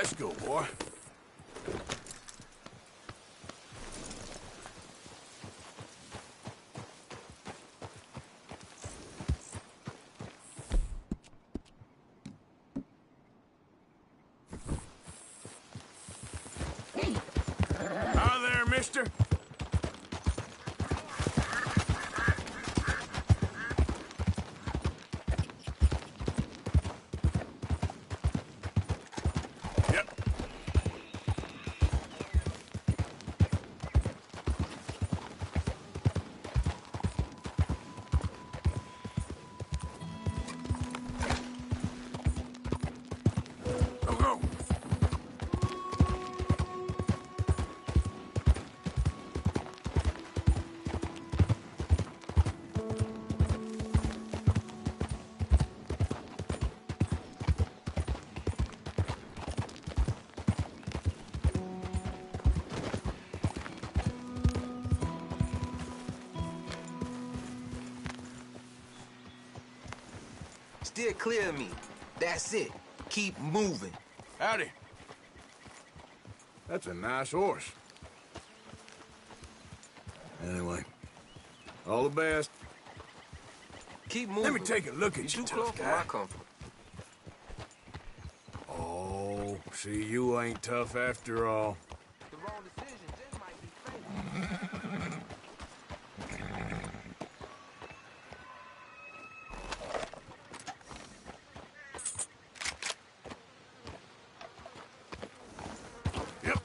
Let's go, boy. Hi there, mister. Yep. Go, go. Steer clear of me. That's it. Keep moving. Howdy. That's a nice horse. Anyway, all the best. Keep moving. Let me take a look at You're you, too close tough for guy. my comfort. Oh, see, you ain't tough after all. The wrong decision just might be fatal. Yep.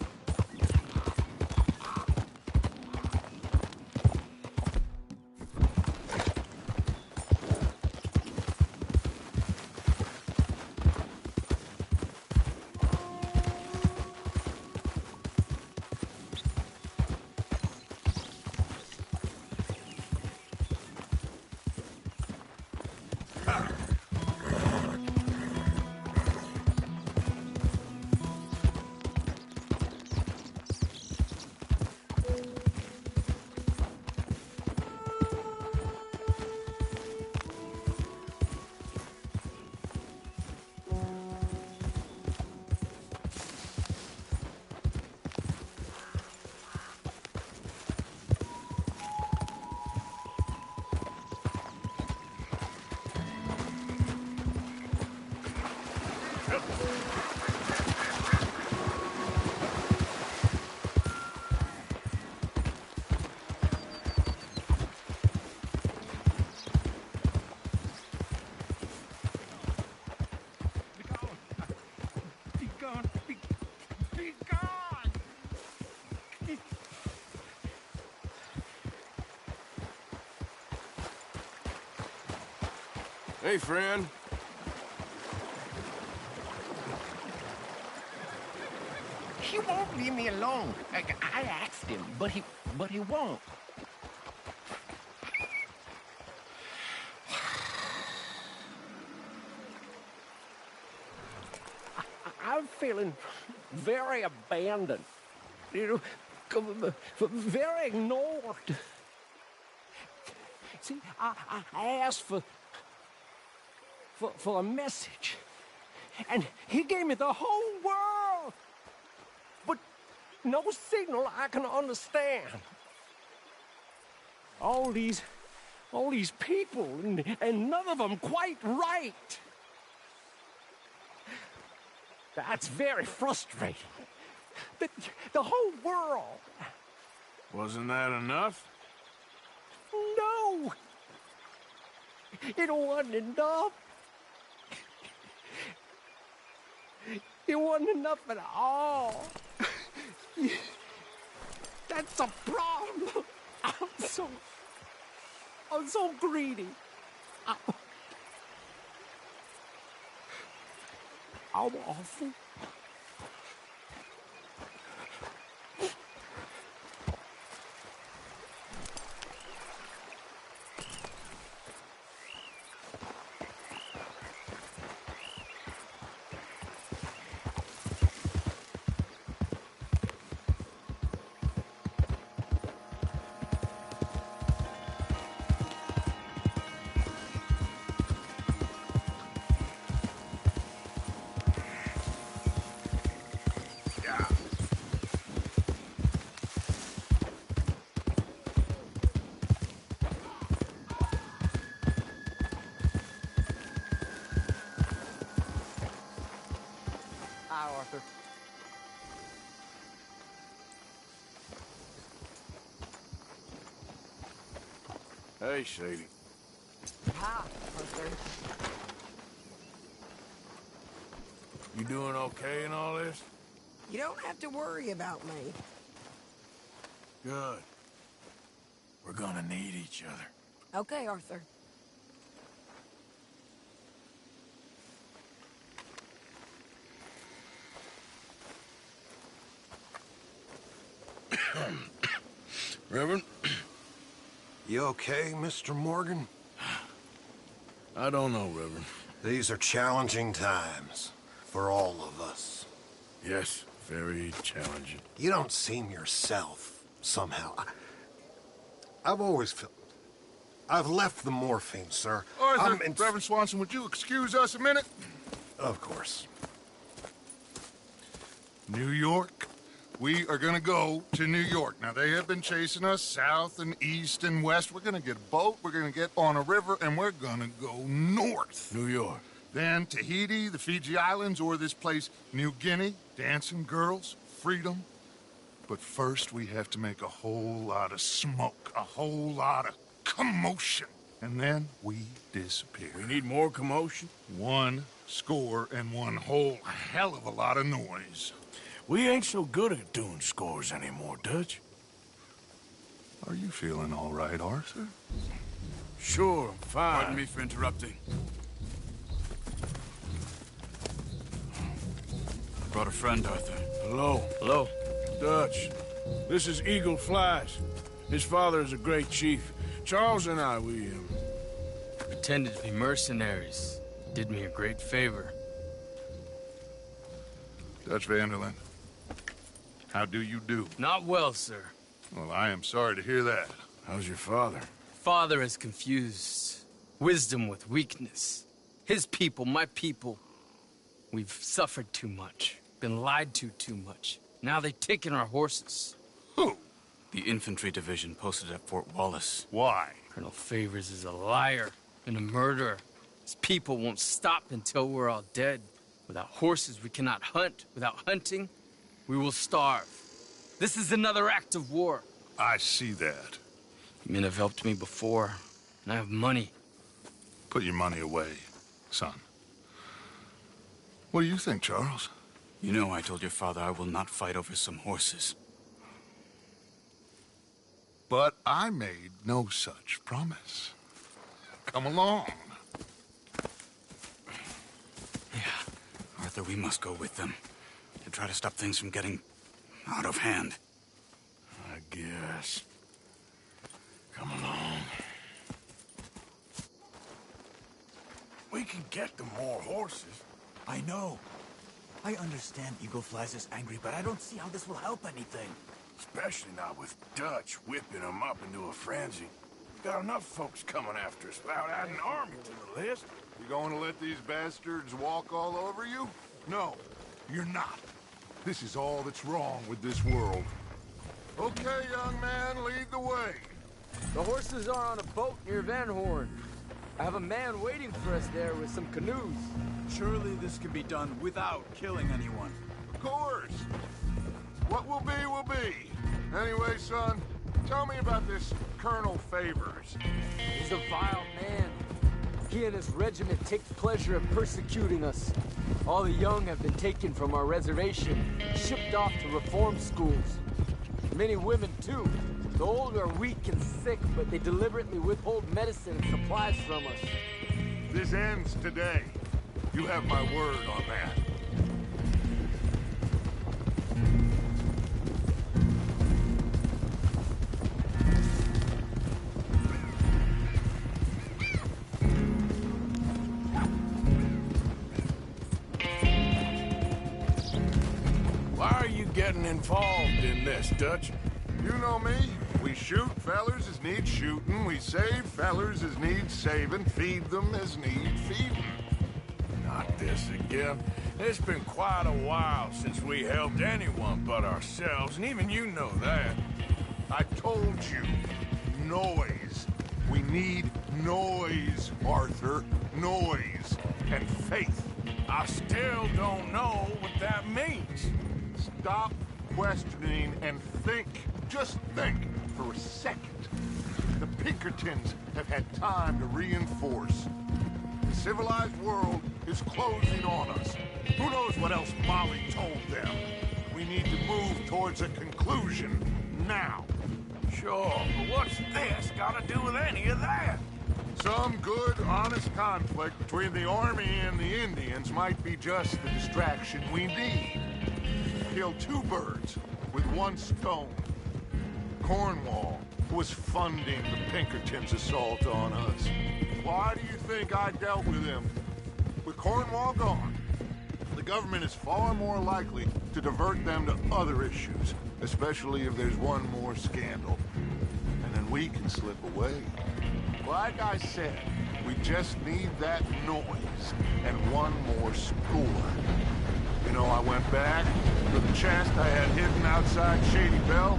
Be gone. Be gone. Hey, friend. He won't leave me alone. I asked him, but he won't. I'm feeling very abandoned. You know, very ignored. See, I asked for a message, and he gave me the whole world, but no signal I can understand. All these people, and none of them quite right. That's very frustrating. The whole world. Wasn't that enough? No! It wasn't enough. It wasn't enough at all. That's a problem. I'm so greedy. I'm awful. Hey, Sadie. Hi, Arthur. You doing okay in all this? You don't have to worry about me. Good. We're gonna need each other. Okay, Arthur. Reverend? You okay, Mr. Morgan? I don't know, Reverend. These are challenging times for all of us. Yes, very challenging. You don't seem yourself, somehow. I've always felt... I've left the morphine, sir. Arthur, Reverend Swanson, would you excuse us a minute? Of course. New York. We are gonna go to New York. Now, they have been chasing us south and east and west. We're gonna get a boat, we're gonna get on a river, and we're gonna go north. New York. Then Tahiti, the Fiji Islands, or this place, New Guinea, dancing girls, freedom. But first, we have to make a whole lot of smoke, a whole lot of commotion. And then we disappear. We need more commotion? 1 score and 1 whole hell of a lot of noise. We ain't so good at doing scores anymore, Dutch. Are you feeling all right, Arthur? Sure, I'm fine. Pardon me for interrupting. I brought a friend, Arthur. Hello. Hello. Dutch. This is Eagle Flies. His father is a great chief. Charles and I, we Pretended to be mercenaries. Did me a great favor. Dutch Vanderland, how do you do? Not well, sir. Well, I am sorry to hear that. How's your father? Father has confused wisdom with weakness. His people, my people. We've suffered too much. Been lied to too much. Now they've taken our horses. Who? The infantry division posted at Fort Wallace. Why? Colonel Favors is a liar and a murderer. His people won't stop until we're all dead. Without horses, we cannot hunt. Without hunting, we will starve. This is another act of war. I see that. Men have helped me before, and I have money. Put your money away, son. What do you think, Charles? You know I told your father I will not fight over some horses. But I made no such promise. Come along. Yeah, Arthur, we must go with them to try to stop things from getting out of hand. I guess. Come along. We can get them more horses. I know. I understand Eagle Flies is angry, but I don't see how this will help anything. Especially not with Dutch whipping them up into a frenzy. We got enough folks coming after us without adding an army to the list. You going to let these bastards walk all over you? No, you're not. This is all that's wrong with this world. Okay, young man, lead the way. The horses are on a boat near Van Horn. I have a man waiting for us there with some canoes. Surely this can be done without killing anyone. Of course. What will be, will be. Anyway, son, tell me about this Colonel Favors. He's a vile man. He and his regiment take pleasure in persecuting us. All the young have been taken from our reservation, shipped off to reform schools. Many women, too. The old are weak and sick, but they deliberately withhold medicine and supplies from us. This ends today. You have my word on that. Why are you getting involved in this, Dutch? You know me. We shoot fellers as need shooting. We save fellers as need saving. Feed them as need feeding. Not this again. It's been quite a while since we helped anyone but ourselves, and even you know that. I told you. Noise. We need noise, Arthur. Noise. And faith. I still don't know what that means. Stop questioning and think, just think for a second. The Pinkertons have had time to reinforce. The civilized world is closing on us. Who knows what else Molly told them? We need to move towards a conclusion now. Sure, but what's this got to do with any of that? Some good, honest conflict between the army and the Indians might be just the distraction we need. Kill two birds with one stone. Cornwall was funding the Pinkertons' assault on us. Why do you think I dealt with him? With Cornwall gone, the government is far more likely to divert them to other issues, especially if there's one more scandal. And then we can slip away. Like I said, we just need that noise and one more score. You know, I went back to the chest I had hidden outside Shady Belle,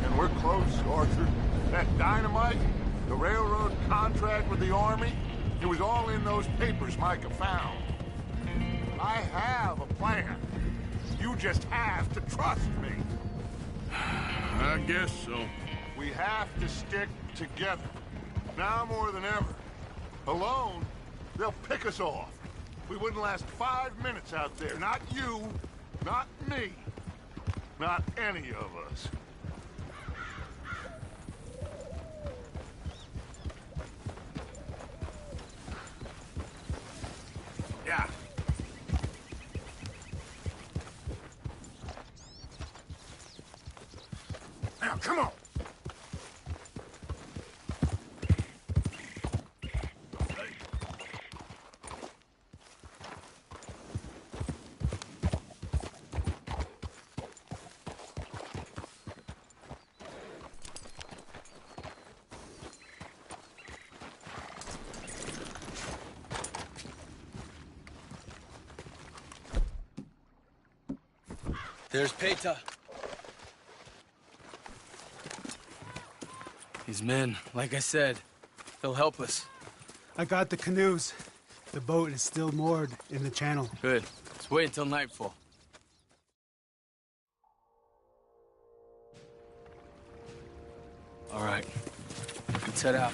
and we're close, Arthur. That dynamite, the railroad contract with the army, it was all in those papers Micah found. I have a plan. You just have to trust me. I guess so. We have to stick together. Now more than ever. Alone, they'll pick us off. We wouldn't last 5 minutes out there. Not you, not me, not any of us. Yeah. Now, come on. There's Peta. These men, like I said, they'll help us. I got the canoes. The boat is still moored in the channel. Good. Let's wait until nightfall. All right. Let's head out.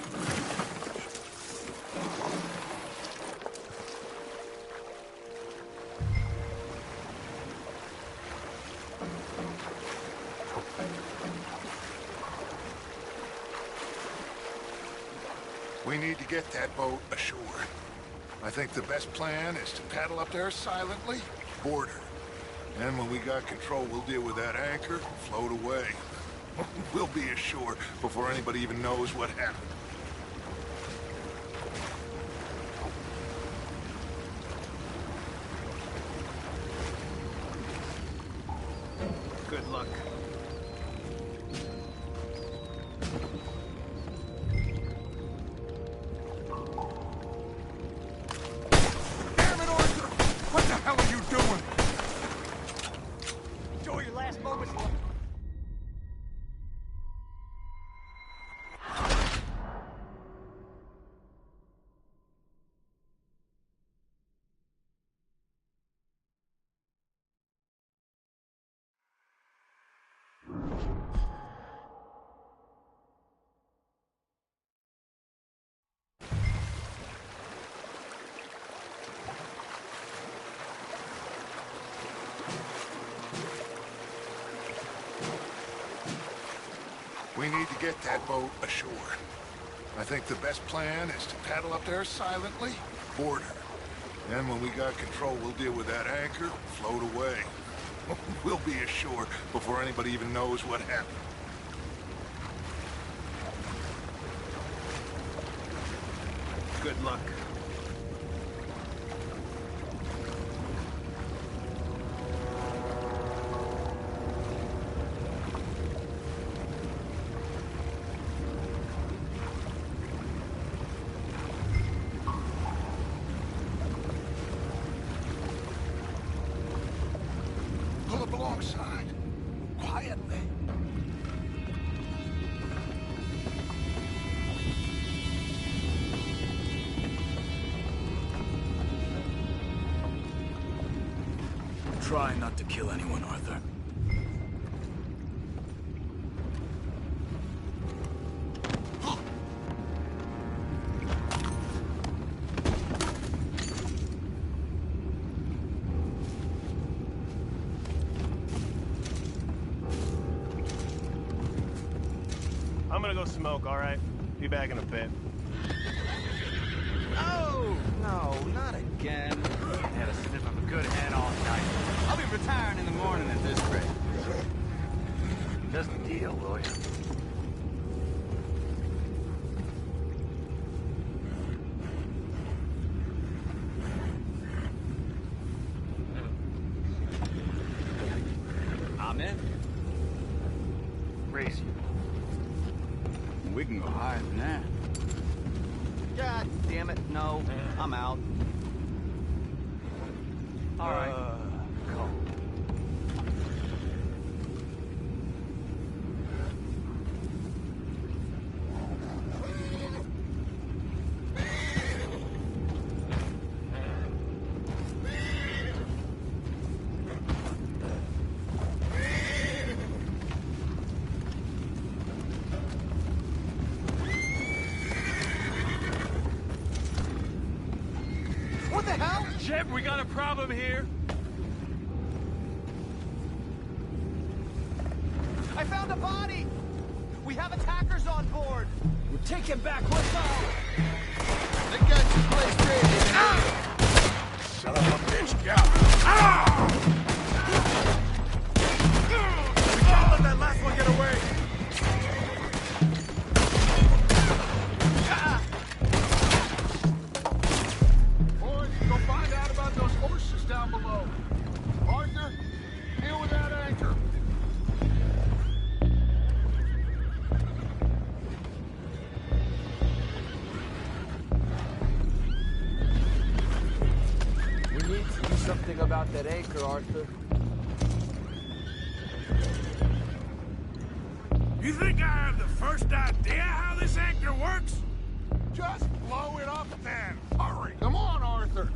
We need to get that boat ashore. I think the best plan is to paddle up there silently, board her. And when we got control, we'll deal with that anchor and float away. We'll be ashore before anybody even knows what happened. Good luck. Damn it, Arthur! What the hell are you doing? Enjoy your last moments. We need to get that boat ashore. I think the best plan is to paddle up there silently, board her. And when we got control, we'll deal with that anchor and float away. We'll be ashore before anybody even knows what happened. Good luck. Pull up alongside. Quietly. Try not to kill anyone, Arthur. I'm gonna go smoke, all right? Be back in a bit. Oh, no, not again. I had a sniff of a good head all night. I'll be retiring in the morning at this rate. Just a deal, lawyer. I'm in. Race you. We can go higher than that. God damn it, no. I'm out. All right. Cool. What the hell? Jeb, we got a problem here. I found a body! We have attackers on board! We're taking back what's ours! They got your place ready. Son of a bitch, get out! We can't let that last one get away! Boys, go find out about those horses down below. Arthur, deal with that anchor. We need to do something about that anchor, Arthur. You think I have the first idea how this anchor works? Just blow it up then. Hurry. Come on, Arthur.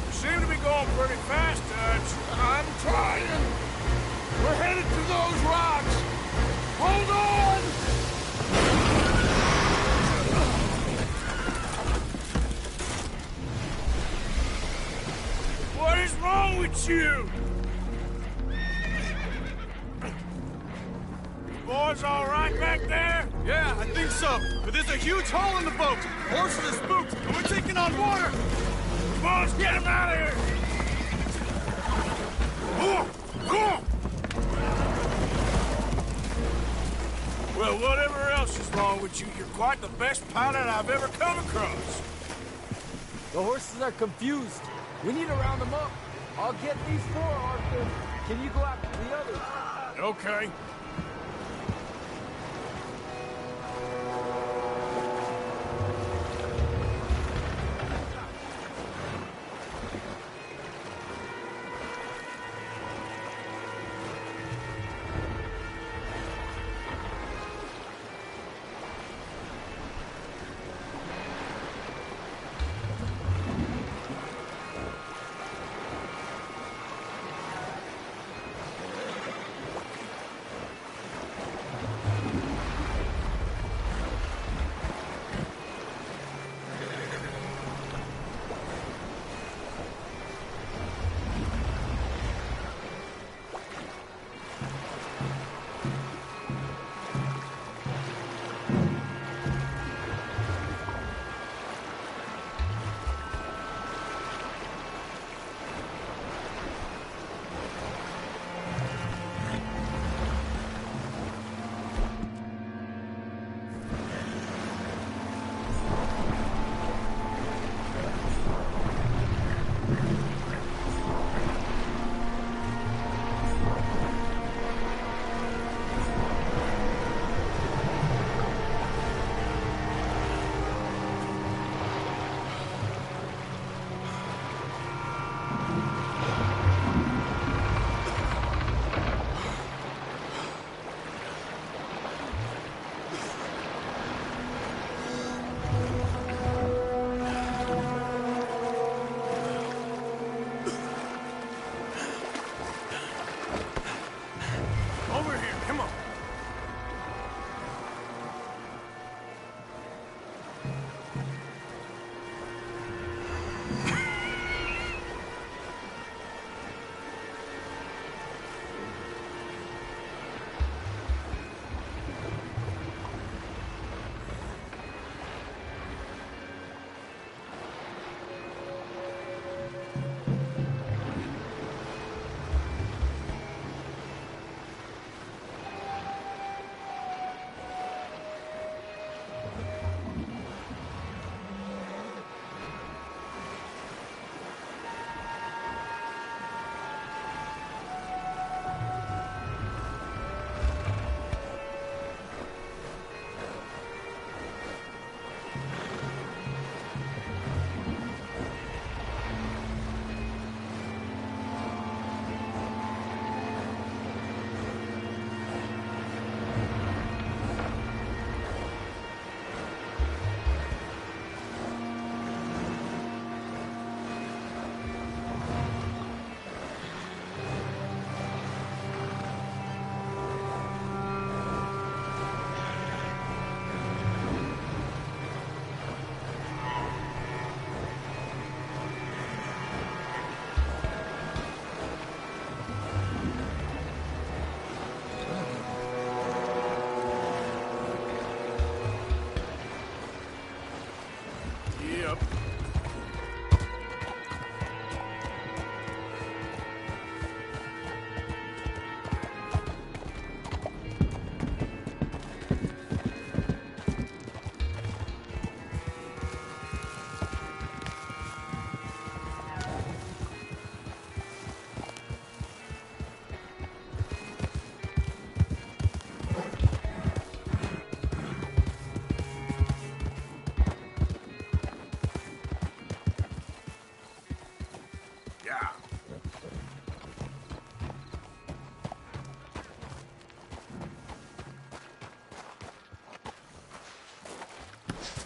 You seem to be going pretty fast, Dutch. I'm trying. We're headed to those rocks. Hold on! What is wrong with you? Boys all right back there? Yeah, I think so. But there's a huge hole in the boat. Horses are spooked, and we're taking on water. Boys, get him out of here! Well, whatever else is wrong with you, you're quite the best pilot I've ever come across. The horses are confused. We need to round them up. I'll get these four, Arthur. Can you go after the others? Okay.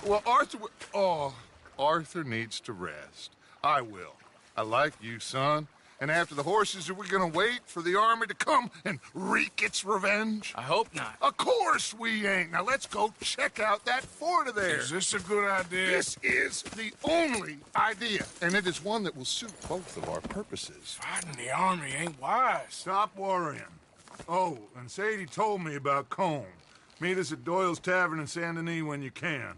Well, Arthur needs to rest. I will. I like you, son. And after the horses, are we gonna wait for the army to come and wreak its revenge? I hope not. Of course we ain't. Now let's go check out that fort of theirs. Is this a good idea? This is the only idea, and it is one that will suit both of our purposes. Fighting the army ain't wise. Stop worrying. Oh, and Sadie told me about Combe. Meet us at Doyle's Tavern in Saint Denis when you can.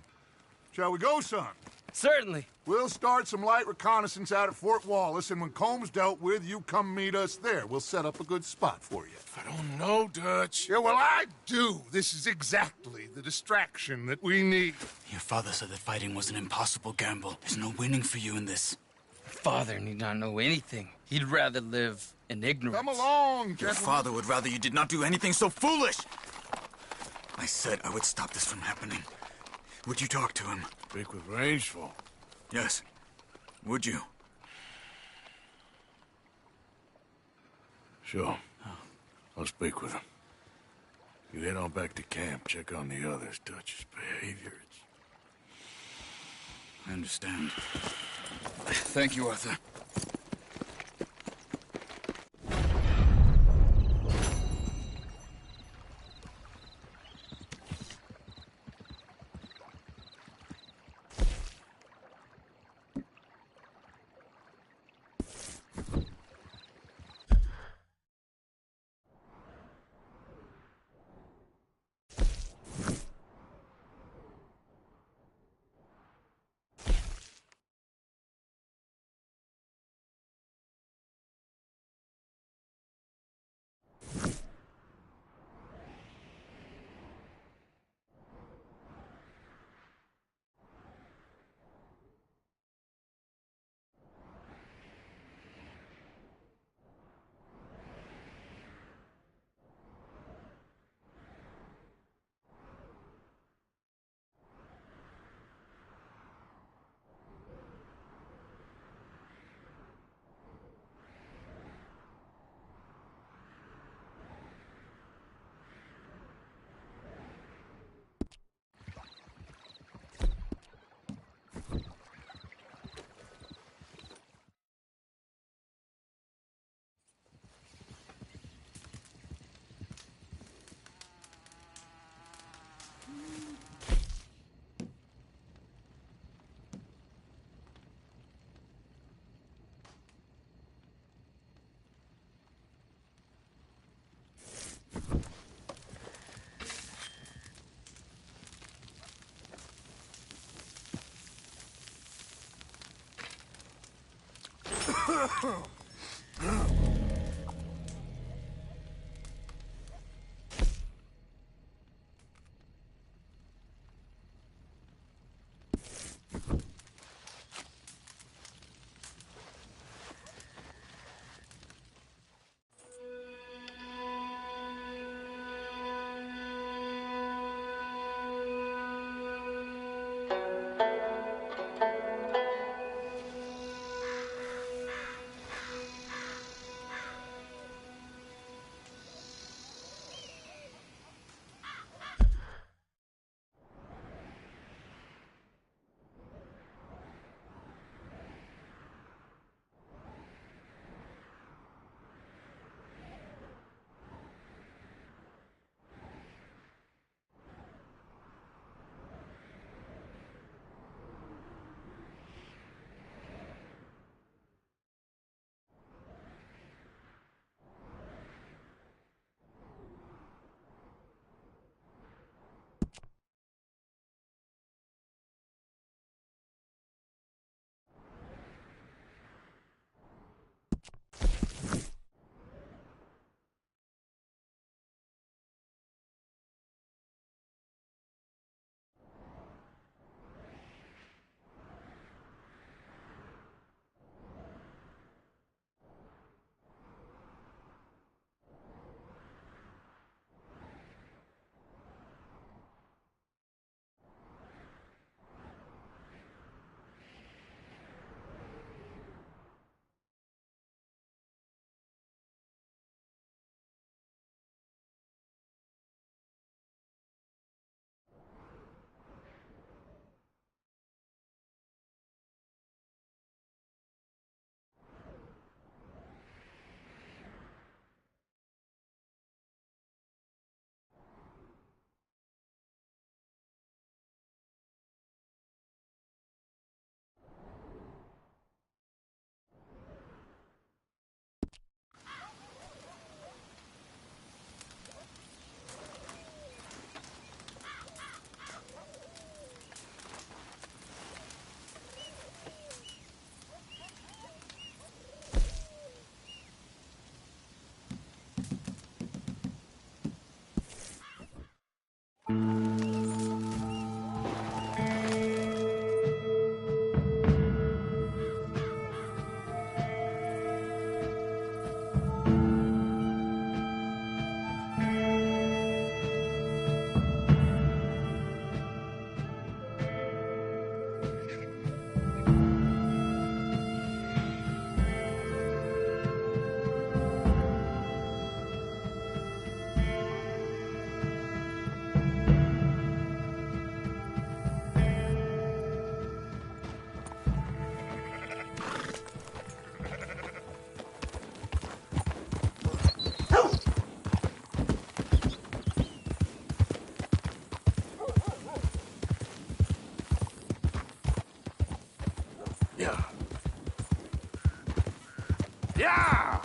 Shall we go, son? Certainly. We'll start some light reconnaissance out at Fort Wallace, and when Combs dealt with, you come meet us there. We'll set up a good spot for you. I don't know, Dutch. Yeah, well, I do. This is exactly the distraction that we need. Your father said that fighting was an impossible gamble. There's no winning for you in this. Father need not know anything. He'd rather live in ignorance. Come along, Your gentlemen. father would rather you did not do anything so foolish. I said I would stop this from happening. Would you talk to him? Speak with Rangeful. Yes. Would you? Sure. I'll speak with him. You head on back to camp, check on the others. Dutch's behavior, I understand. Thank you, Arthur. Yeah!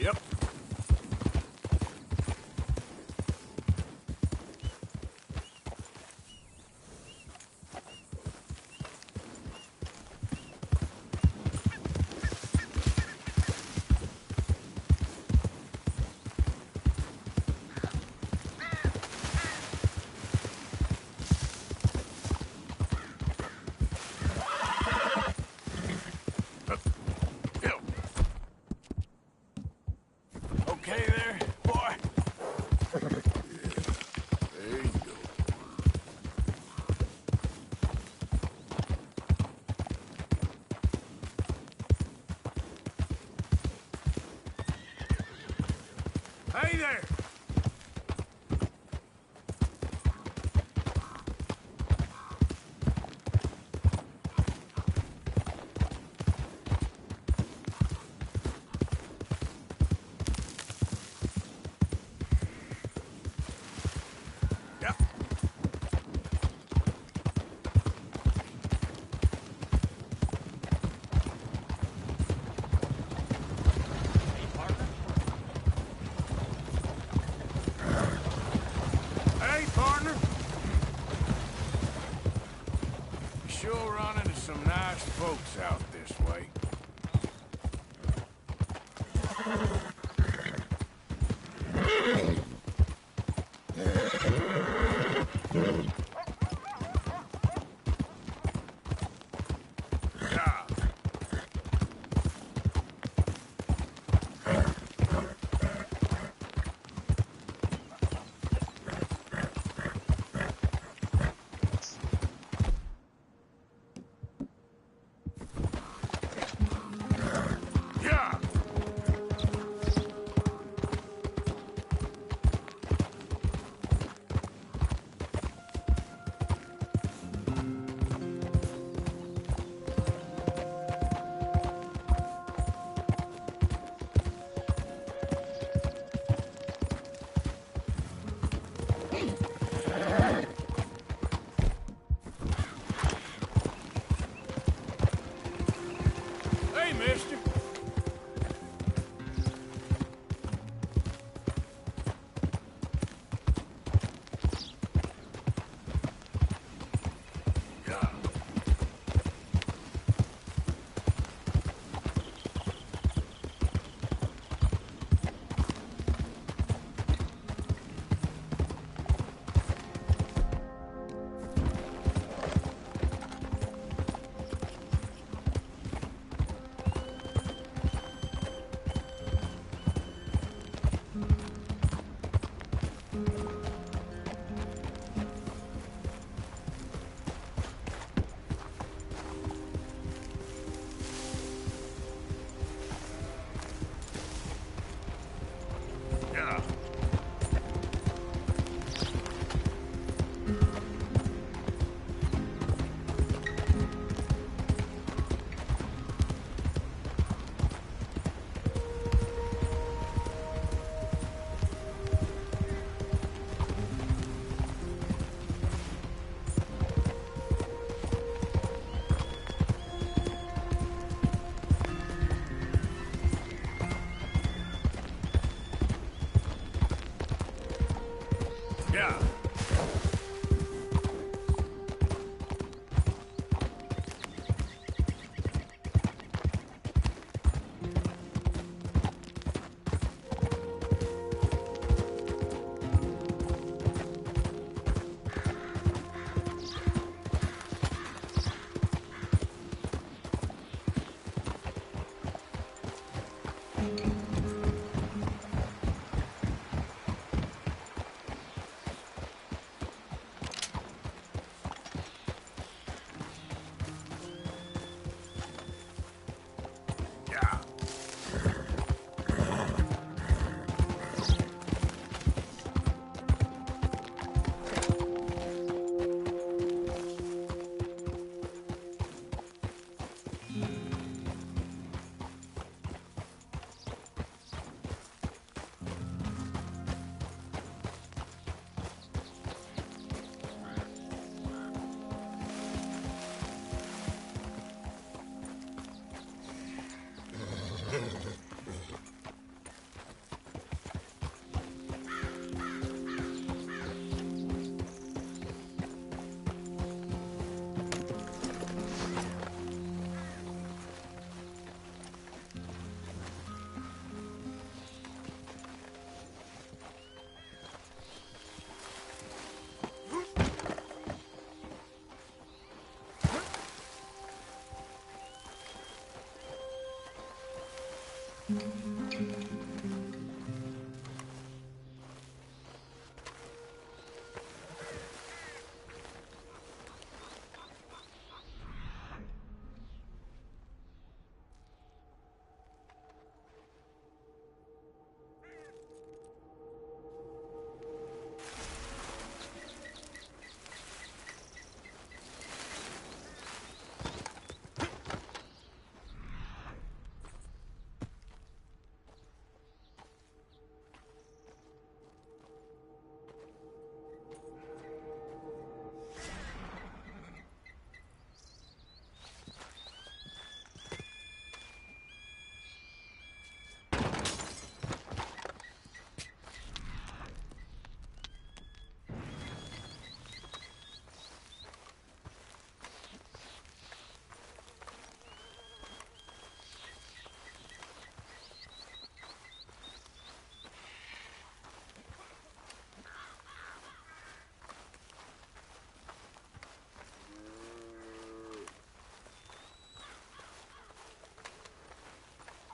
Yep. Okay there, boy? There you go. Hey there! Yep. Hey, partner. Sure run into some nice folks out this way. Yeah. Yeah. Hey, mister. Yeah.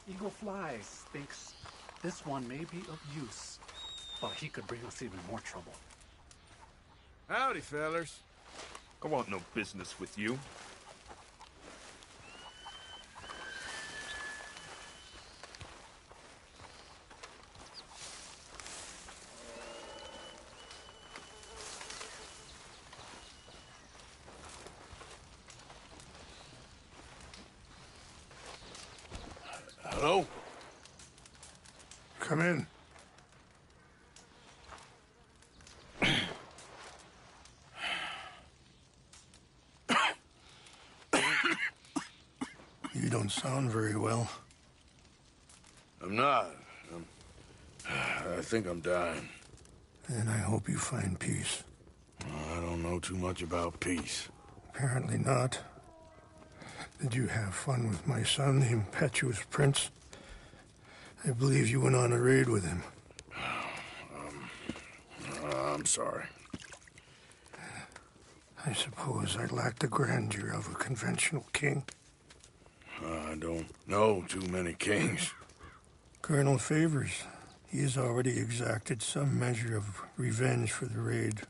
Eagle Flies thinks this one may be of use, but he could bring us even more trouble. Howdy, fellers. I want no business with you. Hello? Come in. You don't sound very well. I'm not. I think I'm dying. And I hope you find peace. I don't know too much about peace. Apparently not. Did you have fun with my son, the impetuous prince? I believe you went on a raid with him. I'm sorry. I suppose I lack the grandeur of a conventional king. I don't know too many kings. Colonel Favors, he has already exacted some measure of revenge for the raid.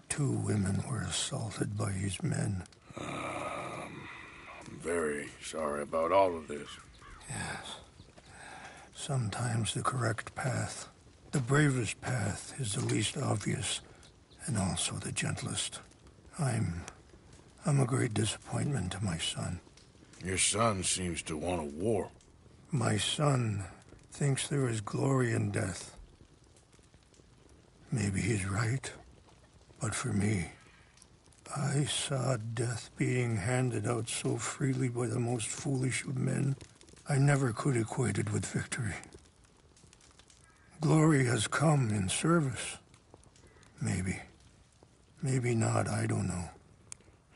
2 women were assaulted by his men. I'm very sorry about all of this. Yes. Sometimes the correct path, the bravest path, is the least obvious, and also the gentlest. I'm a great disappointment to my son. Your son seems to want a war. My son thinks there is glory in death. Maybe he's right, but for me, I saw death being handed out so freely by the most foolish of men, I never could equate it with victory. Glory has come in service. Maybe. Maybe not, I don't know.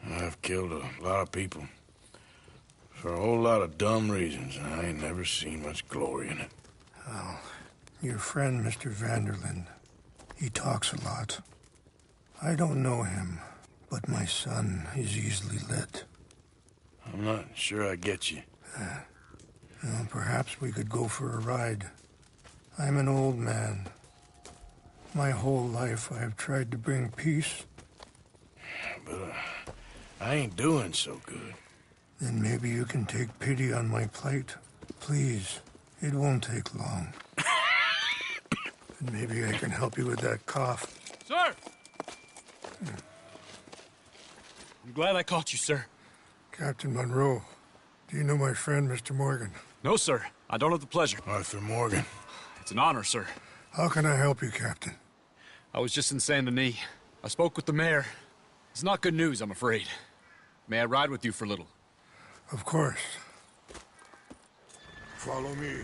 I've killed a lot of people. For a whole lot of dumb reasons, and I ain't never seen much glory in it. Well, your friend, Mr. Vanderlyn, he talks a lot. I don't know him, but my son is easily led. I'm not sure I get you. Well, perhaps we could go for a ride. I'm an old man. My whole life I have tried to bring peace. But I ain't doing so good. Then maybe you can take pity on my plight. Please, it won't take long. And maybe I can help you with that cough. Sir! I'm glad I caught you, sir. Captain Monroe, do you know my friend, Mr. Morgan? No, sir. I don't have the pleasure. Arthur Morgan. It's an honor, sir. How can I help you, Captain? I was just in Saint Denis. I spoke with the mayor. It's not good news, I'm afraid. May I ride with you for a little? Of course. Follow me.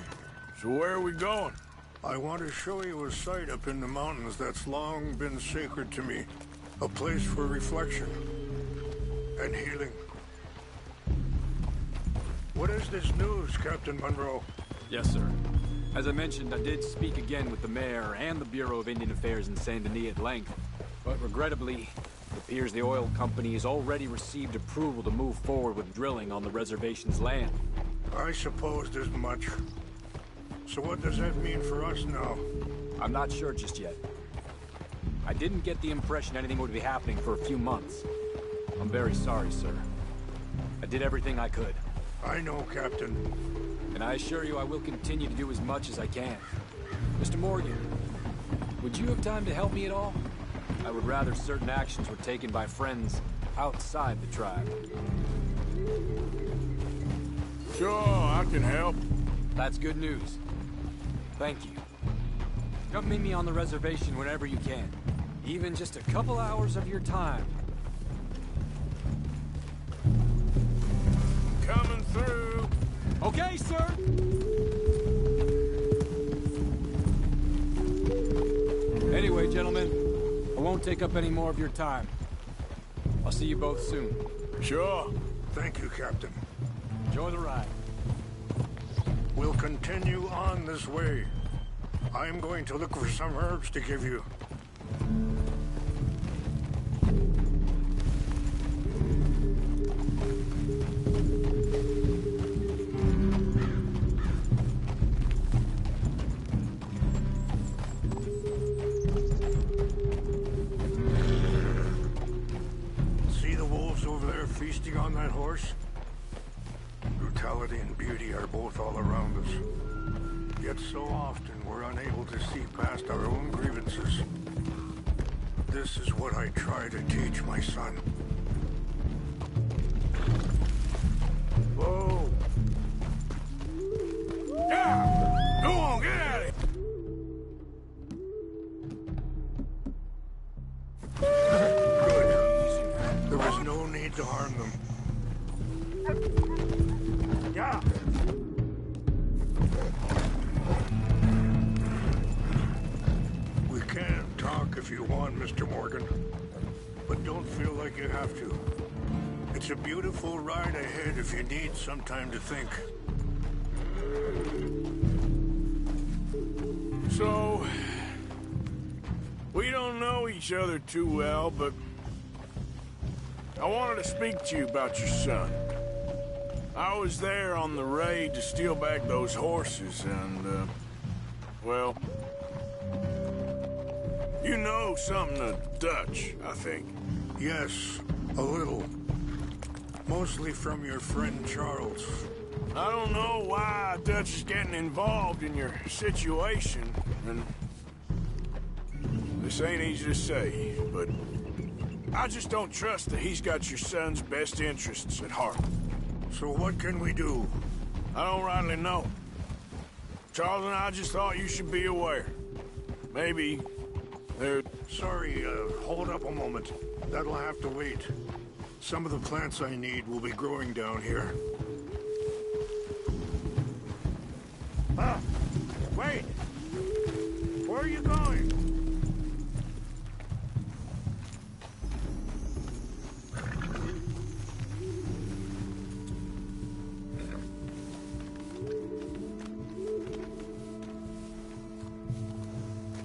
So where are we going? I want to show you a site up in the mountains that's long been sacred to me. A place for reflection and healing. What is this news, Captain Monroe? Yes, sir. As I mentioned, I did speak again with the mayor and the Bureau of Indian Affairs in Saint Denis at length. But regrettably, it appears the oil company has already received approval to move forward with drilling on the reservation's land. I supposed as much. So what does that mean for us now? I'm not sure just yet. I didn't get the impression anything would be happening for a few months. I'm very sorry, sir. I did everything I could. I know, Captain. And I assure you I will continue to do as much as I can. Mr. Morgan, would you have time to help me at all? I would rather certain actions were taken by friends outside the tribe. Sure, I can help. That's good news. Thank you. Come meet me on the reservation whenever you can. Even just a couple hours of your time. Coming through. Okay, sir! Anyway, gentlemen, I won't take up any more of your time. I'll see you both soon. Sure. Thank you, Captain. Enjoy the ride. We'll continue on this way. I'm going to look for some herbs to give you. See the wolves over there feasting on that horse? Brutality and beauty are both all around us. Yet so often we're unable to see past our own grievances. This is what I try to teach my son. Whoa! Yeah! Go on, get at it! Good. There was no need to harm them. Yeah! We can talk if you want, Mr. Morgan. But don't feel like you have to. It's a beautiful ride ahead if you need some time to think. So, we don't know each other too well, but I wanted to speak to you about your son. I was there on the raid to steal back those horses, and, well, you know something of Dutch, I think. Yes, a little. Mostly from your friend Charles. I don't know why Dutch is getting involved in your situation, and this ain't easy to say, but I just don't trust that he's got your son's best interests at heart. So what can we do? I don't rightly know. Charles and I just thought you should be aware. Maybe they're... Sorry, hold up a moment. That'll have to wait. Some of the plants I need will be growing down here. Ah! Wait! Where are you going?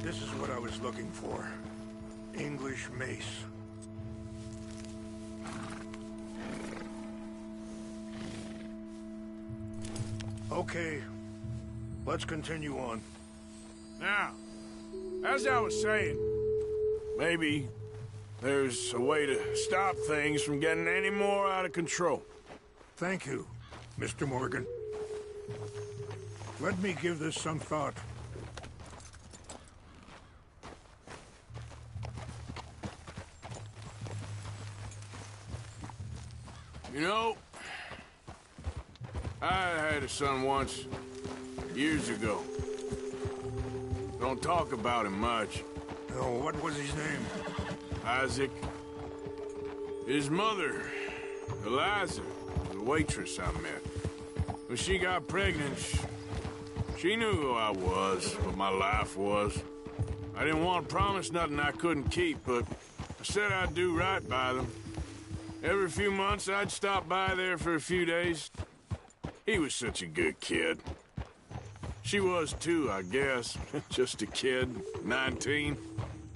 This is what I was looking for. English mace. Okay, let's continue on. Now, as I was saying, maybe there's a way to stop things from getting any more out of control. Thank you, Mr. Morgan. Let me give this some thought. You know, I had a son once, years ago. Don't talk about him much. Oh, what was his name? Isaac. His mother, Eliza, was a waitress I met. When she got pregnant, she knew who I was, what my life was. I didn't want to promise nothing I couldn't keep, but I said I'd do right by them. Every few months, I'd stop by there for a few days. He was such a good kid. She was too, I guess. Just a kid, 19.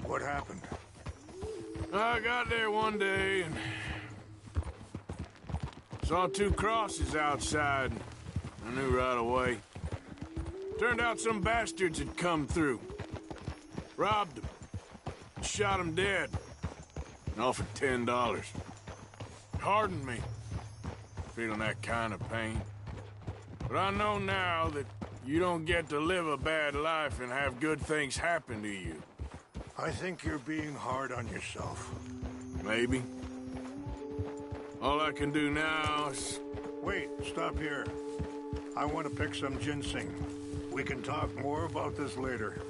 What happened? I got there one day and saw two crosses outside. I knew right away. Turned out some bastards had come through. Robbed them. Shot them dead. And offered $10. Hardened me. Feeling that kind of pain. But I know now that you don't get to live a bad life and have good things happen to you. I think you're being hard on yourself. Maybe. All I can do now is... Wait, stop here. I want to pick some ginseng. We can talk more about this later.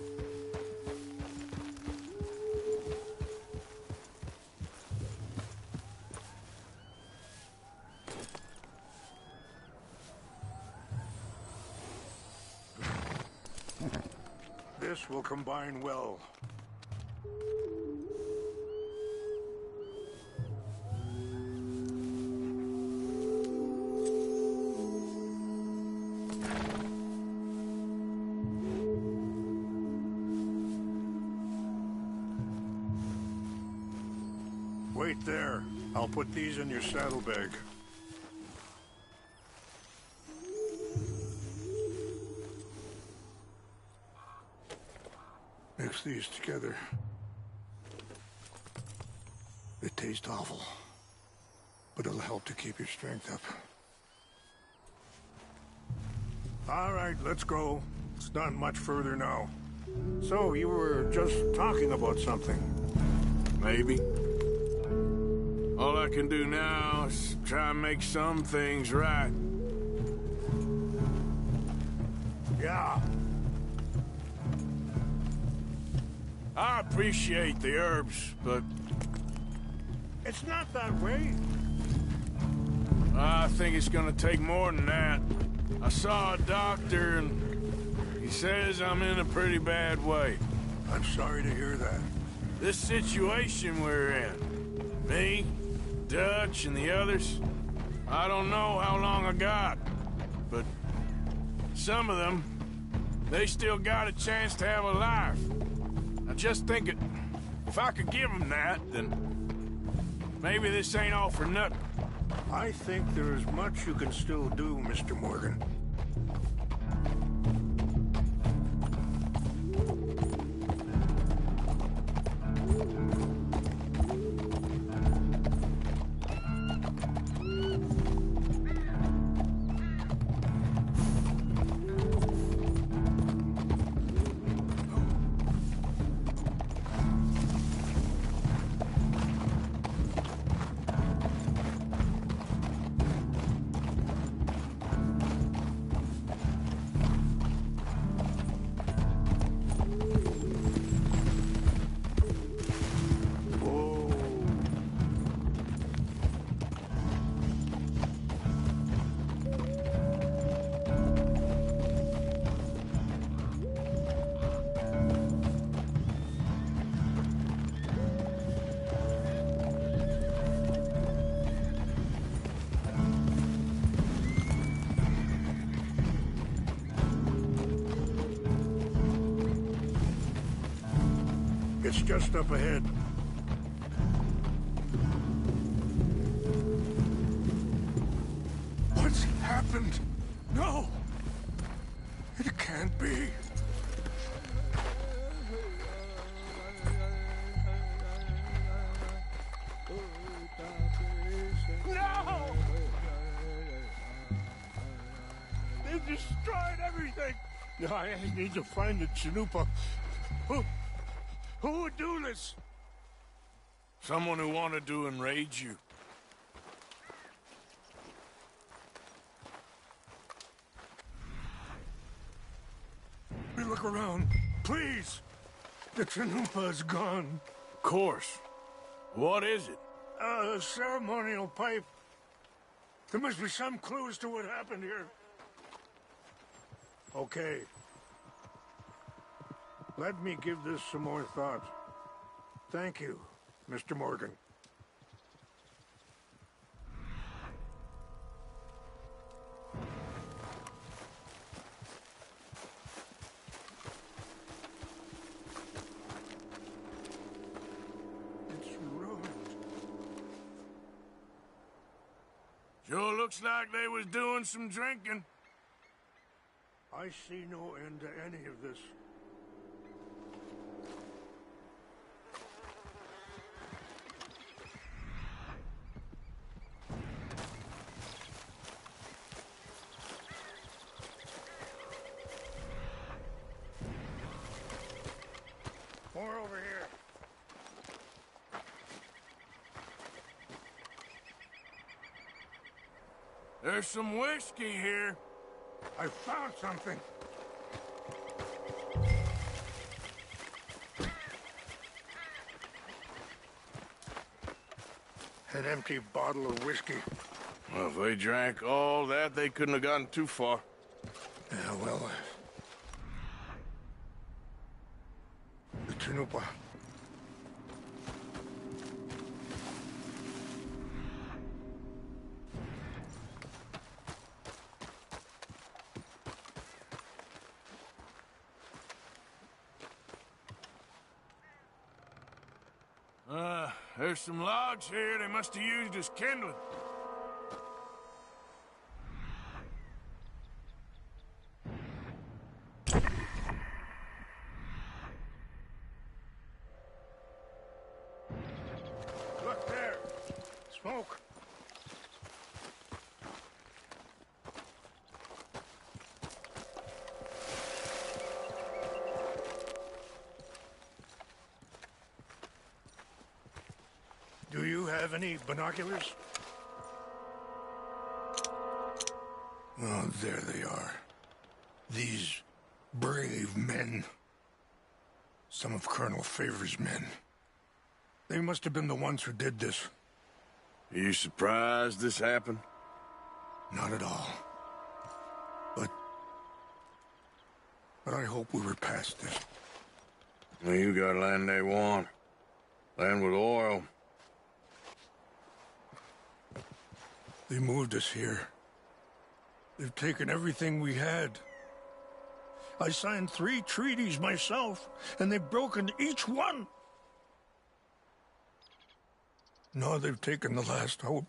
This will combine well. Wait there. I'll put these in your saddlebag. Mix these together. They taste awful, but it'll help to keep your strength up. All right, let's go. It's not much further now. So, you were just talking about something. Maybe. All I can do now is try and make some things right. Yeah. I appreciate the herbs, but... It's not that way. I think it's gonna take more than that. I saw a doctor and he says I'm in a pretty bad way. I'm sorry to hear that. This situation we're in, me, Dutch, and the others, I don't know how long I got, but some of them, they still got a chance to have a life. I just think if I could give them that, then maybe this ain't all for nothing. I think there is much you can still do, Mr. Morgan. It's just up ahead. What's happened? No! It can't be. No! They destroyed everything! I need to find the Chanupa. Who would do this? Someone who wanted to enrage you. We look around, please. The Chanupa is gone. Of course. What is it? A ceremonial pipe. There must be some clues to what happened here. Okay. Let me give this some more thought. Thank you, Mr. Morgan. It's ruined. Sure looks like they was doing some drinking. I see no end to any of this. More over here. There's some whiskey here. I found something. An empty bottle of whiskey. Well, if they drank all that, they couldn't have gotten too far. Yeah, well, the Chinupa. There's some logs here they must have used as kindling. Look there. Smoke. Do you have any binoculars? Oh, there they are. These brave men. Some of Colonel Favor's men. They must have been the ones who did this. Are you surprised this happened? Not at all. But I hope we were past this. Well, you got land they want. Land with oil. They moved us here. They've taken everything we had. I signed 3 treaties myself, and they've broken each one. Now they've taken the last hope.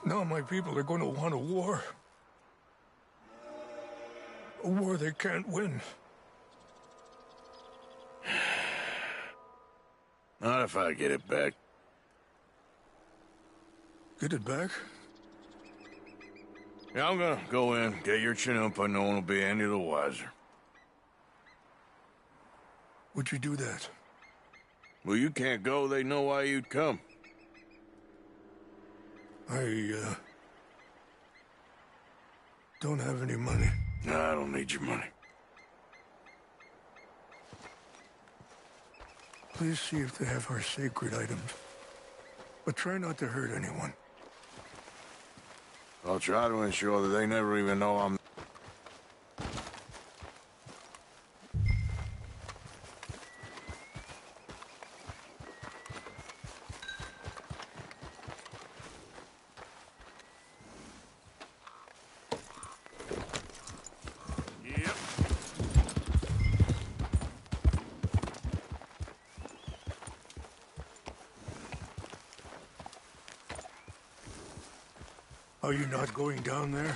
Now my people are going to want a war. A war they can't win. Not if I get it back. Get it back? Yeah, I'm gonna go in, get your Chinupa, no one will be any the wiser. Would you do that? Well, you can't go, they know why you'd come. I, don't have any money. No, I don't need your money. Please see if they have our sacred items. But try not to hurt anyone. I'll try to ensure that they never even know I'm... Are you not going down there?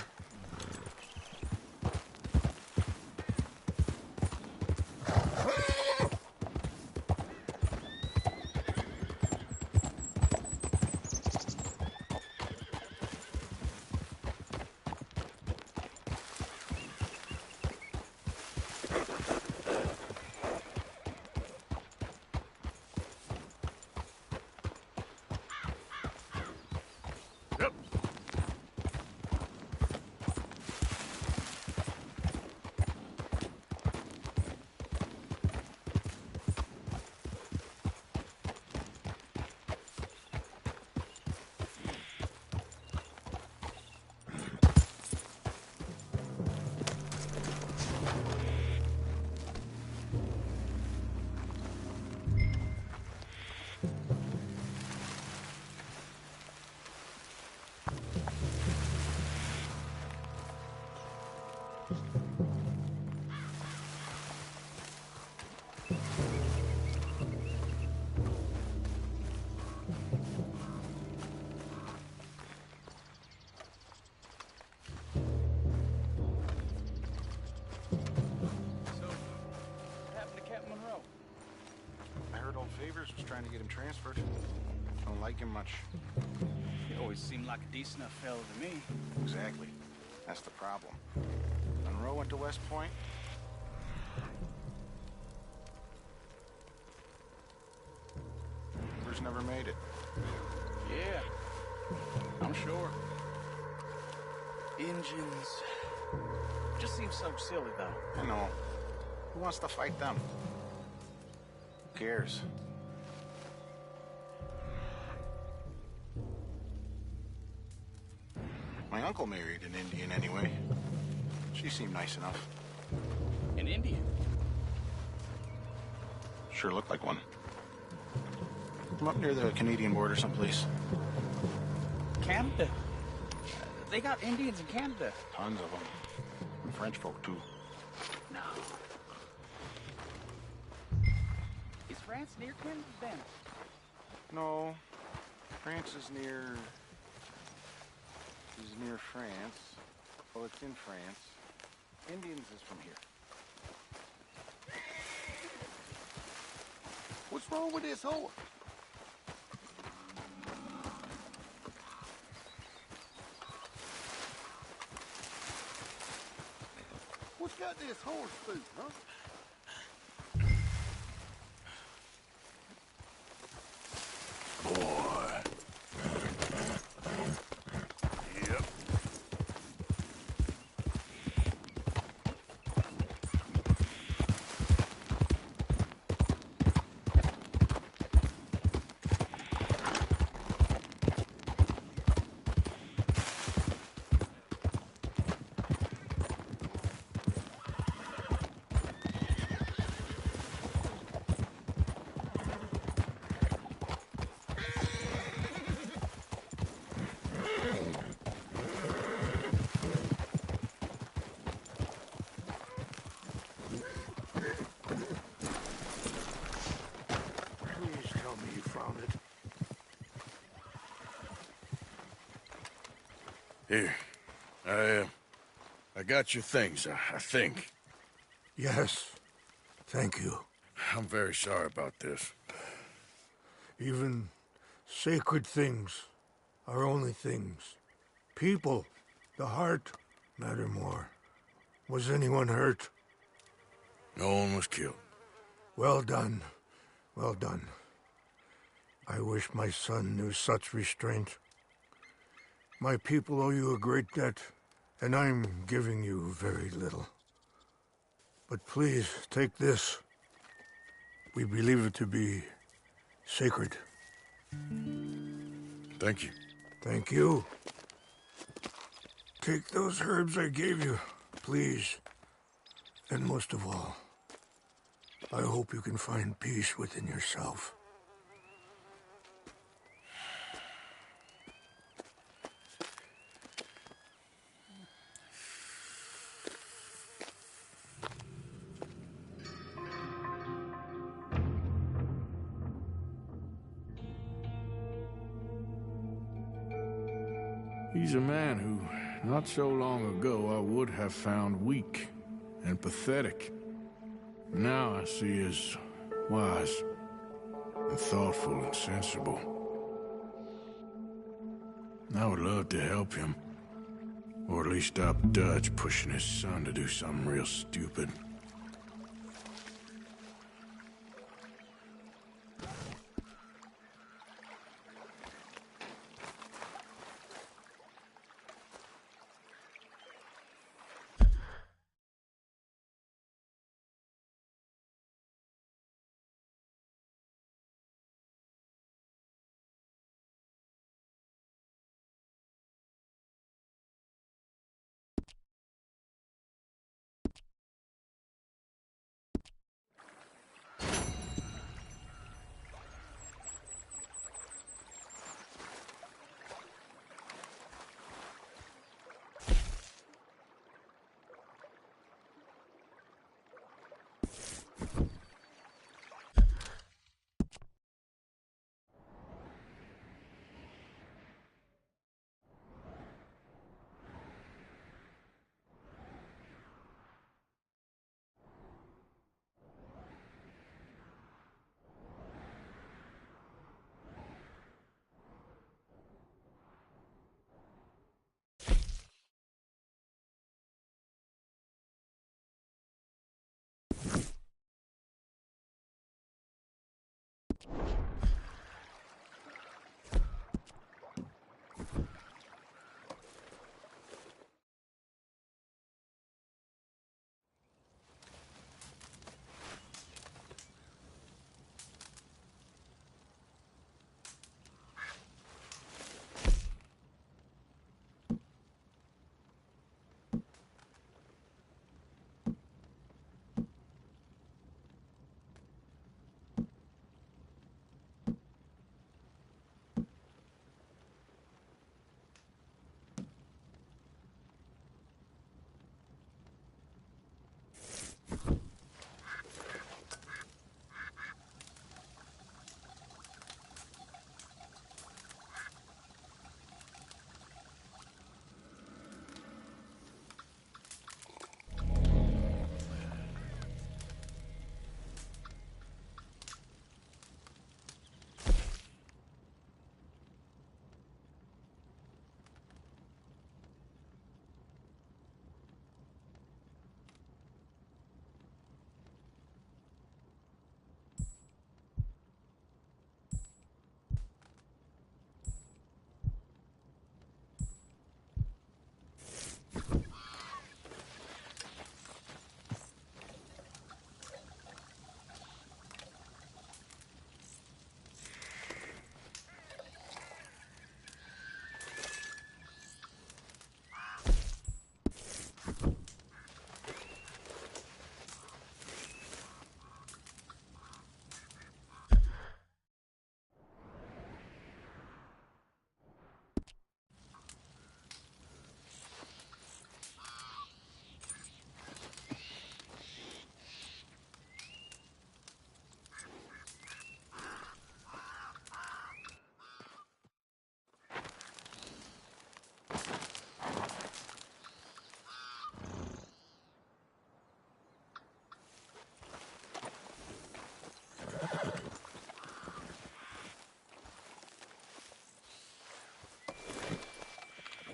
like him much. He always seemed like a decent enough fellow to me. Exactly. That's the problem. Monroe went to West Point. Bruce never made it. Yeah, I'm sure. Engines. Just seems so silly, though. I know. Who wants to fight them? Who cares? My uncle married an Indian anyway. She seemed nice enough. An Indian? Sure looked like one. From up near the Canadian border someplace. Canada? They got Indians in Canada. Tons of them. And French folk, too. No. Is France near Canada, then? No. France is near... France. Well, it's in France. Indians is from here. What's wrong with this horse? What's got this horse food, huh? Here. I got your things, I think. Yes. Thank you. I'm very sorry about this. Even sacred things are only things. People, the heart, matter more. Was anyone hurt? No one was killed. Well done. Well done. I wish my son knew such restraint. My people owe you a great debt, and I'm giving you very little. But please, take this. We believe it to be sacred. Thank you. Thank you. Take those herbs I gave you, please. And most of all, I hope you can find peace within yourself. He's a man who, not so long ago, I would have found weak and pathetic. Now I see as wise and thoughtful and sensible. I would love to help him, or at least stop Dutch pushing his son to do something real stupid.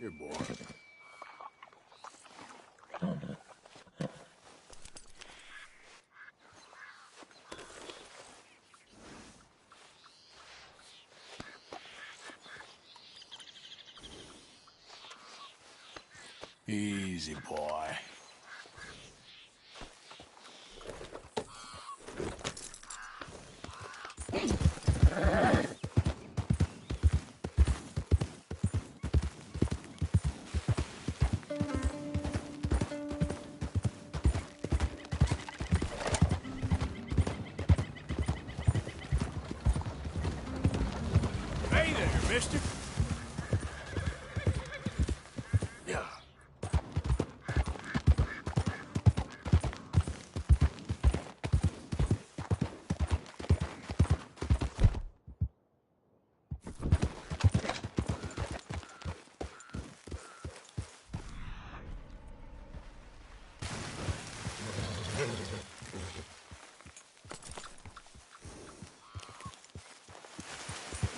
Here, boy. Easy, boy. Hey there, mister. Yeah.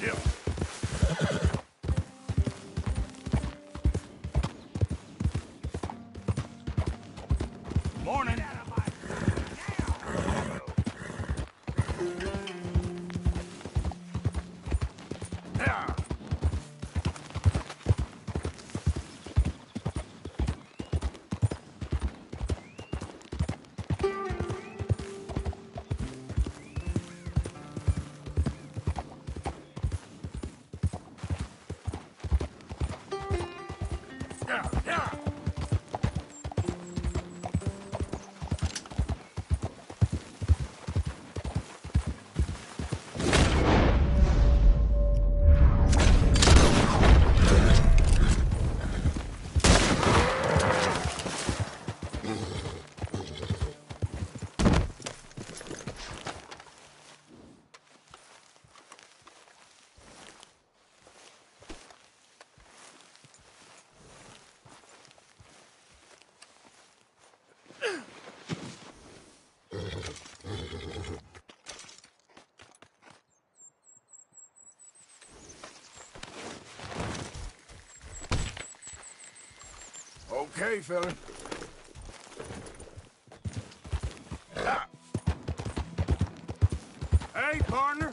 Yeah. Morning. Yeah. Yeah, yeah. Okay, fella. Ah. Hey, partner.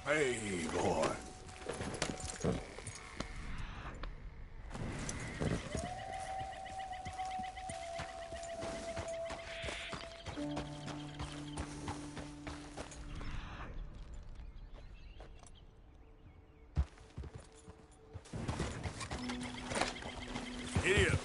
Hey, boy. Giddy up.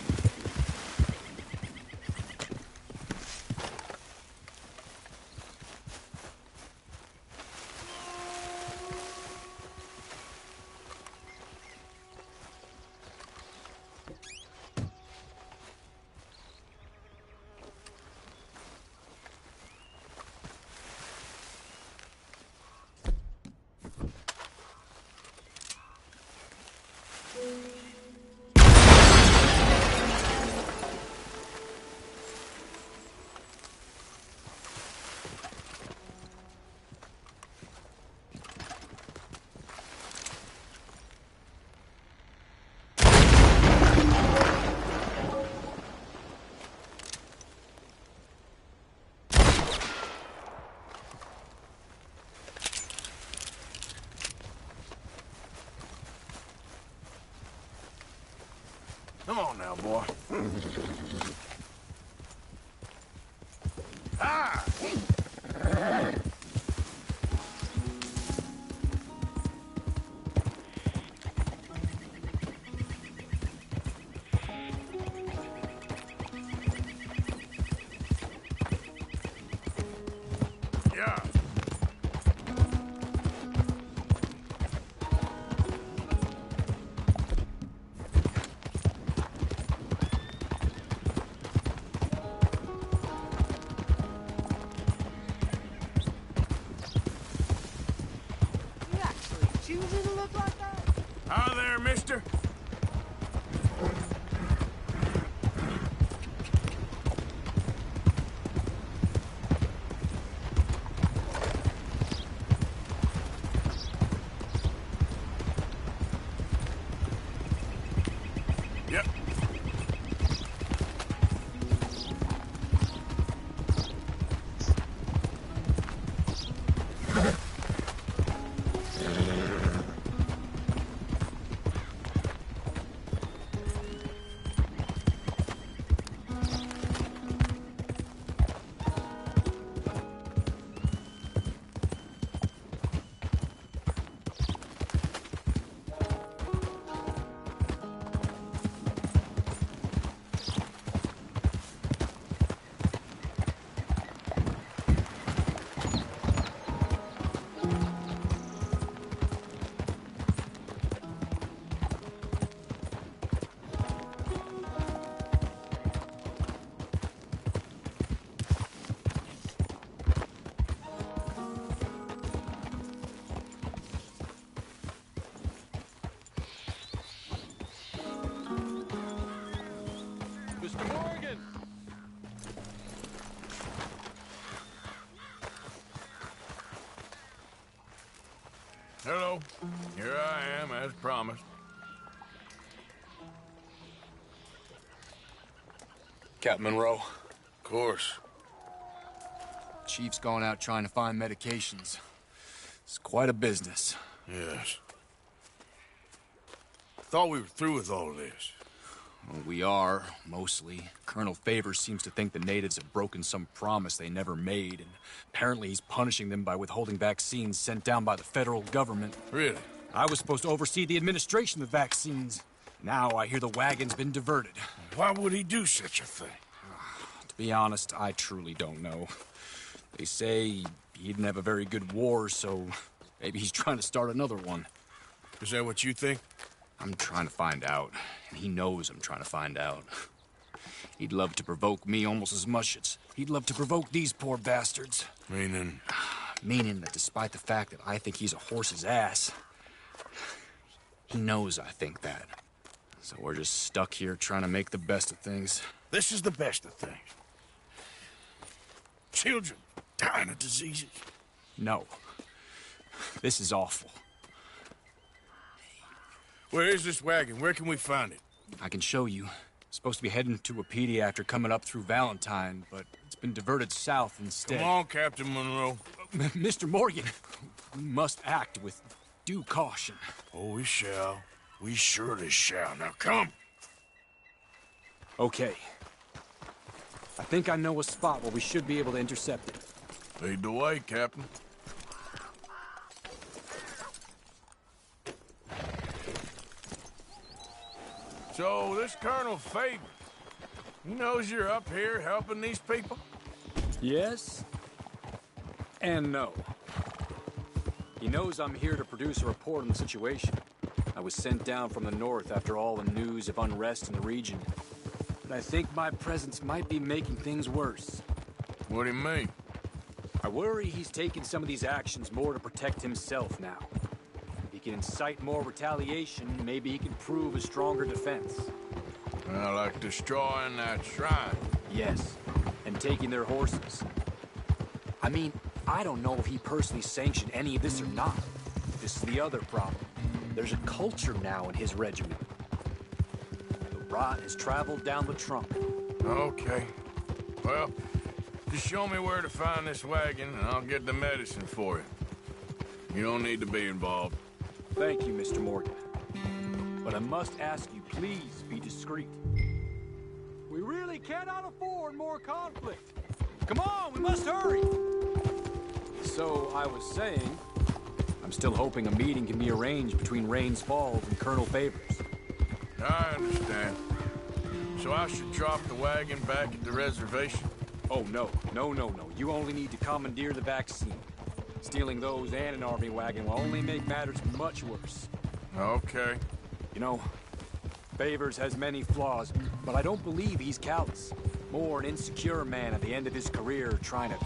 Come on now, boy. Ah! Yeah. You actually choosing to look like that? Hi there, mister. Yep. Mr. Morgan! Hello. Here I am, as promised. Captain Monroe. Of course. Chief's gone out trying to find medications. It's quite a business. Yes. Thought we were through with all of this. Well, we are, mostly. Colonel Favors seems to think the natives have broken some promise they never made, and apparently he's punishing them by withholding vaccines sent down by the federal government. Really? I was supposed to oversee the administration of vaccines. Now I hear the wagon's been diverted. Why would he do such a thing? To be honest, I truly don't know. They say he didn't have a very good war, so maybe he's trying to start another one. Is that what you think? I'm trying to find out, and he knows I'm trying to find out. He'd love to provoke me almost as much as he'd love to provoke these poor bastards. Meaning? Meaning that despite the fact that I think he's a horse's ass, he knows I think that. So we're just stuck here trying to make the best of things. This is the best of things. Children dying of diseases. No. This is awful. Where is this wagon? Where can we find it? I can show you. Supposed to be heading to a PD after coming up through Valentine, but it's been diverted south instead. Come on, Captain Monroe. Mr. Morgan, we must act with due caution. Oh, we shall. We surely shall. Now, come. Okay. I think I know a spot where we should be able to intercept it. Lead the way, Captain. So, this Colonel Faber, he knows you're up here helping these people? Yes, and no. He knows I'm here to produce a report on the situation. I was sent down from the north after all the news of unrest in the region. But I think my presence might be making things worse. What do you mean? I worry he's taking some of these actions more to protect himself now. If he can incite more retaliation, maybe he can prove a stronger defense. Like destroying that shrine. Yes, and taking their horses. I mean, I don't know if he personally sanctioned any of this or not. This is the other problem. There's a culture now in his regiment. The rot has traveled down the trunk. Okay. Well, just show me where to find this wagon, and I'll get the medicine for you. You don't need to be involved. Thank you, Mr. Morgan. But I must ask you, please be discreet. We really cannot afford more conflict. Come on, we must hurry! So, I was saying, I'm still hoping a meeting can be arranged between Rains Falls and Colonel Favors. I understand. So I should drop the wagon back at the reservation? Oh, no. No. You only need to commandeer the vaccine. Stealing those and an army wagon will only make matters much worse. Okay. You know, Favors has many flaws, but I don't believe he's callous. More an insecure man at the end of his career trying to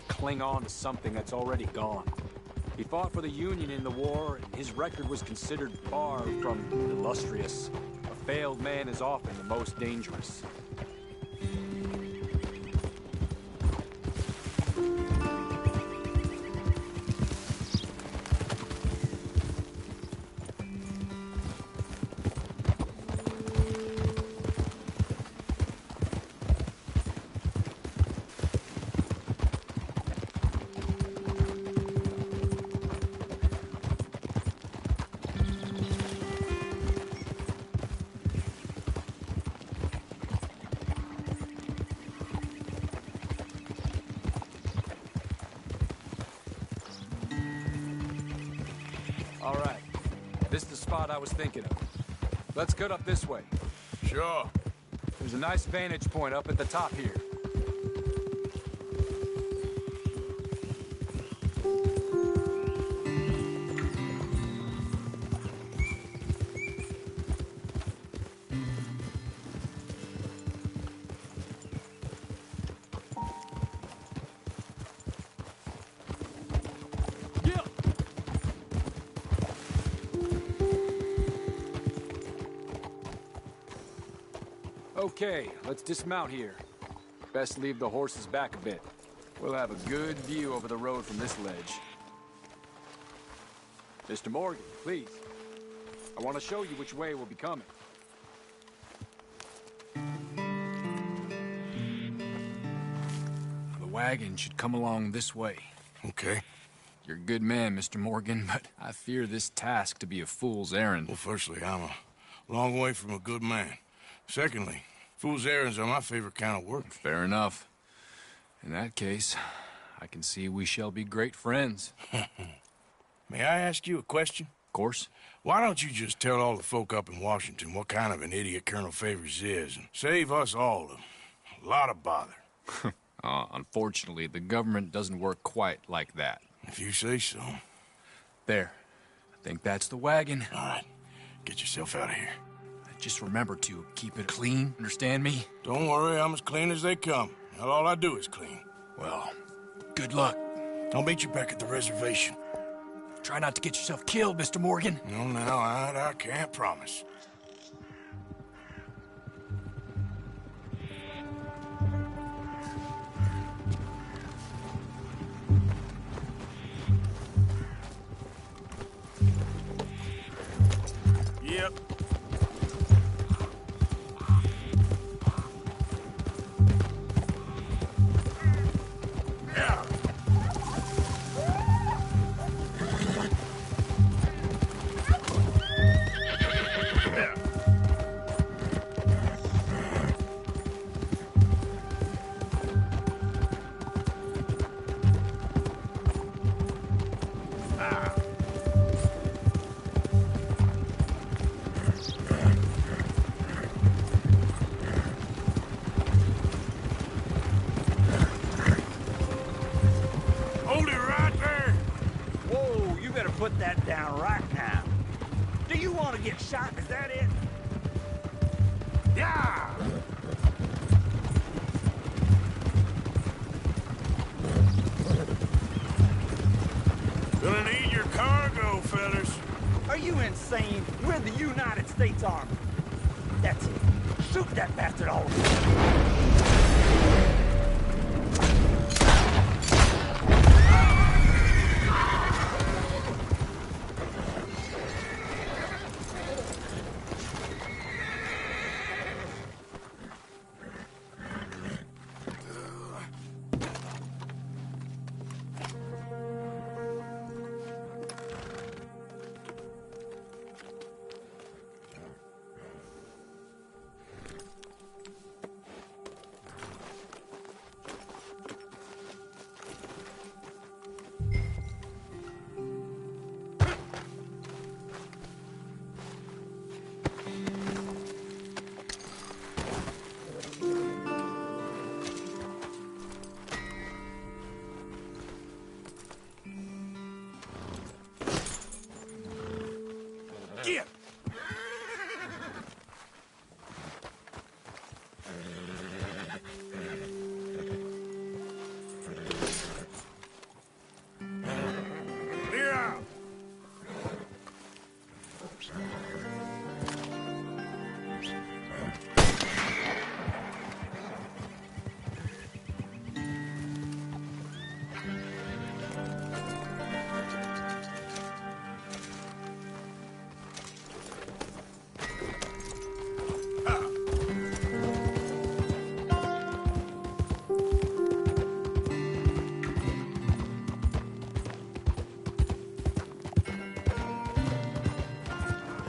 cling on to something that's already gone. He fought for the Union in the war, and his record was considered far from illustrious. A failed man is often the most dangerous. All right. This is the spot I was thinking of. Let's cut up this way. Sure. There's a nice vantage point up at the top here. Okay, let's dismount here. Best leave the horses back a bit. We'll have a good view over the road from this ledge. Mr. Morgan, please. I want to show you which way we'll be coming. The wagon should come along this way. Okay. You're a good man, Mr. Morgan, but I fear this task to be a fool's errand. Well, firstly, I'm a long way from a good man. Secondly, fool's errands are my favorite kind of work. Fair enough. In that case, I can see we shall be great friends. May I ask you a question? Of course. Why don't you just tell all the folk up in Washington what kind of an idiot Colonel Favors is and save us all a lot of bother? Unfortunately, the government doesn't work quite like that. If you say so. There. I think that's the wagon. All right. Get yourself out of here. Just remember to keep it clean, understand me? Don't worry, I'm as clean as they come. Now, all I do is clean. Well, good luck. I'll meet you back at the reservation. Try not to get yourself killed, Mr. Morgan. No, now, I can't promise. Yep. Yeah! Gonna need your cargo, fellas. Are you insane? We're the United States Army. That's it. Shoot that bastard all over. Yeah! Clear out!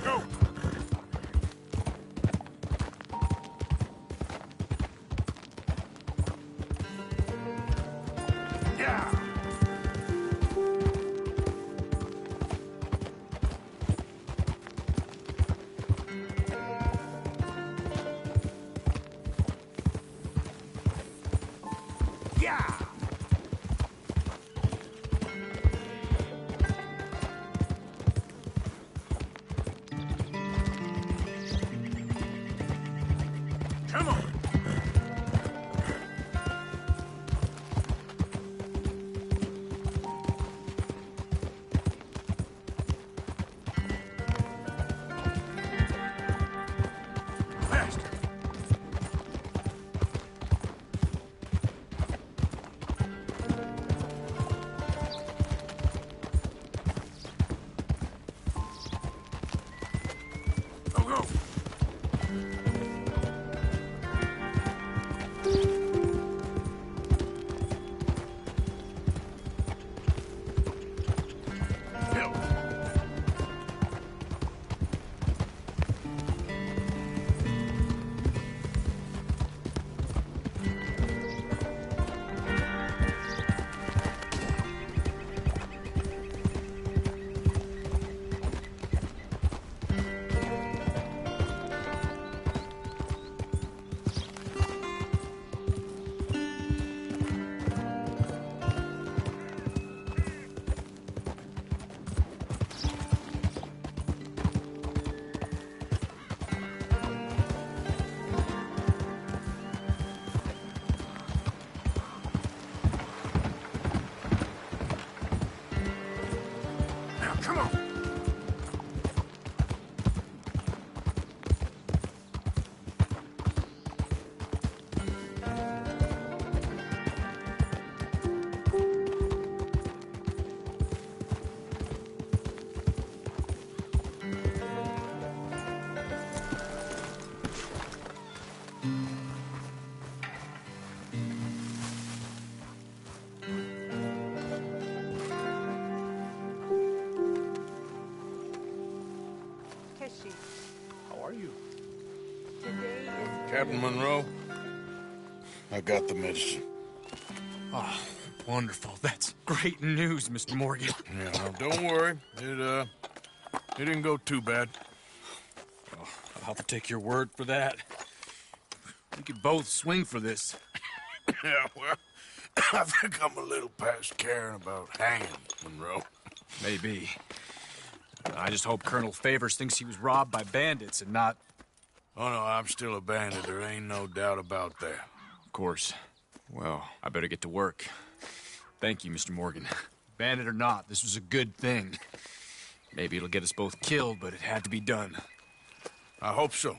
Go! Yeah! Yeah! Come on! Faster! Go, go! Hill. Now, come on! Keshi, How are you? today is Captain Monroe, I got the medicine. Oh, wonderful. That's great news, Mr. Morgan. Yeah, now, don't worry. It didn't go too bad. Oh, I'll have to take your word for that. We could both swing for this. Yeah, well, I think I'm a little past caring about hanging, Monroe. Maybe. I just hope Colonel Favors thinks he was robbed by bandits and not... Oh, no, I'm still a bandit. There ain't no doubt about that. Of course. Well, I better get to work. Thank you, Mr. Morgan. Bandit or not, this was a good thing. Maybe it'll get us both killed, but it had to be done. I hope so.